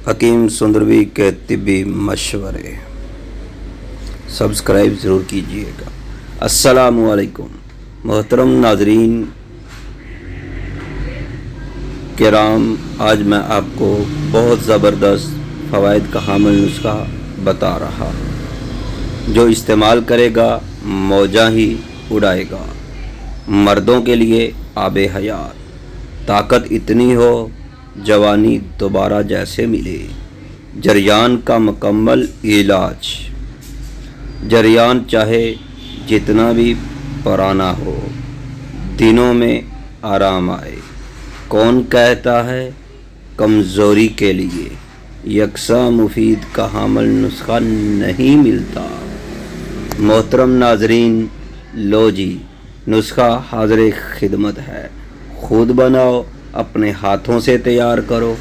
حکیم سندروی کے طبی مشورے سبسکرائب ضرور کیجیے گا۔ السلام علیکم محترم ناظرین کرام، آج میں آپ کو بہت زبردست فوائد کا حامل نسخہ بتا رہا ہوں جو استعمال کرے گا موجاں ہی اڑائے گا۔ مردوں کے لیے آب حیات، طاقت اتنی ہو جوانی دوبارہ جیسے ملے، جریان کا مکمل علاج۔ جریان چاہے جتنا بھی پرانا ہو، دنوں میں آرام آئے۔ کون کہتا ہے کمزوری کے لیے یکساں مفید کا حامل نسخہ نہیں ملتا؟ محترم ناظرین، لو جی، نسخہ حاضر خدمت ہے۔ خود بناؤ، اپنے ہاتھوں سے تیار کرو۔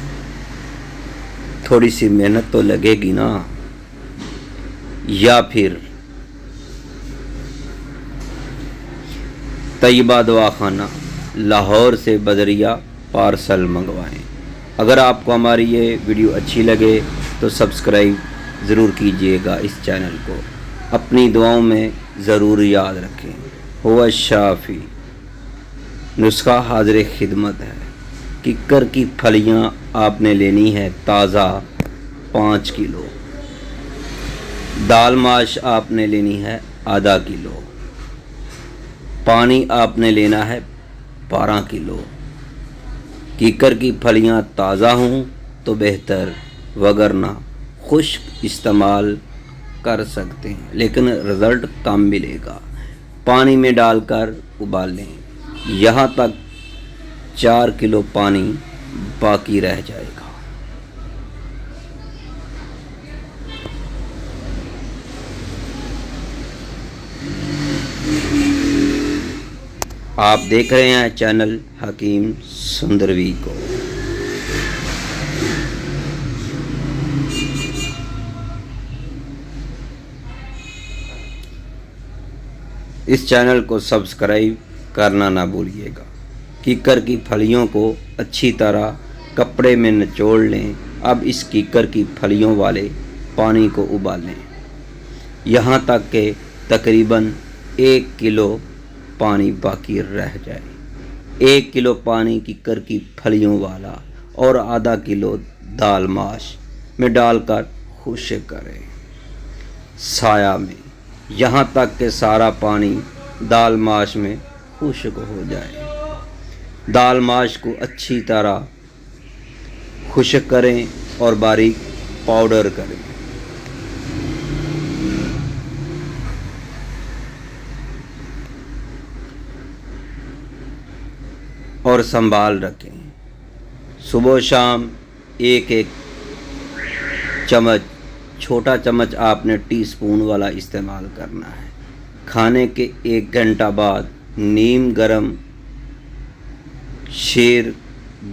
تھوڑی سی محنت تو لگے گی نا؟ یا پھر طیبہ دواخانہ لاہور سے بدریہ پارسل منگوائیں۔ اگر آپ کو ہماری یہ ویڈیو اچھی لگے تو سبسکرائب ضرور کیجیے گا اس چینل کو۔ اپنی دعاؤں میں ضرور یاد رکھیں۔ ہوا الشافی، نسخہ حاضر خدمت ہے۔ ککر کی پھلیاں آپ نے لینی ہے تازہ 5 کلو۔ دال ماش آپ نے لینی ہے آدھا کلو۔ پانی آپ نے لینا ہے 12 کلو۔ ککر کی پھلیاں تازہ ہوں تو بہتر، وگرنہ خشک استعمال کر سکتے ہیں لیکن رزلٹ کم ملے گا۔ پانی میں ڈال کر ابال لیں یہاں تک 4 کلو پانی باقی رہ جائے گا۔ آپ دیکھ رہے ہیں چینل حکیم سندروی کو۔ اس چینل کو سبسکرائب کرنا نہ بھولیے گا۔ ککر کی پھلیوں کو اچھی طرح کپڑے میں نچوڑ لیں۔ اب اس ککر کی پھلیوں والے پانی کو ابالیں یہاں تک کہ تقریباً 1 کلو پانی باقی رہ جائے۔ 1 کلو پانی ککر کی پھلیوں والا اور آدھا کلو دال ماش میں ڈال کر خشک کریں سایہ میں یہاں تک کہ سارا پانی دال ماش میں خشک ہو جائے۔ دال ماش کو اچھی طرح خشک کریں اور باریک پاؤڈر کریں۔ اور سنبھال رکھیں۔ صبح و شام ایک چمچ، چھوٹا چمچ آپ نے ٹی سپون والا استعمال کرنا ہے۔ کھانے کے 1 گھنٹہ بعد نیم گرم شیر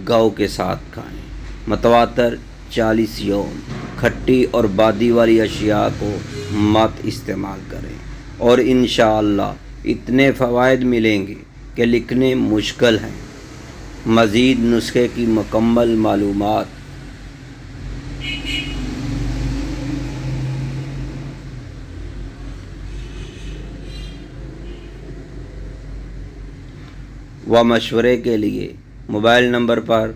گاؤ کے ساتھ کھائیں۔ متواتر 40 یوم۔ کھٹی اور بادی والی اشیاء کو مت استعمال کریں اور انشاءاللہ اتنے فوائد ملیں گے کہ لکھنے مشکل ہیں۔ مزید نسخے کی مکمل معلومات و مشورے کے لیے موبائل نمبر پر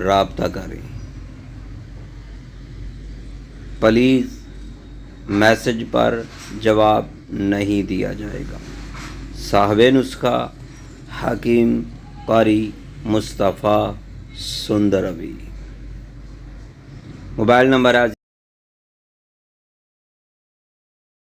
رابطہ کریں۔ پلیز میسج پر جواب نہیں دیا جائے گا۔ صاحب نسخہ حکیم قاری مصطفیٰ سندروی۔ Mobile number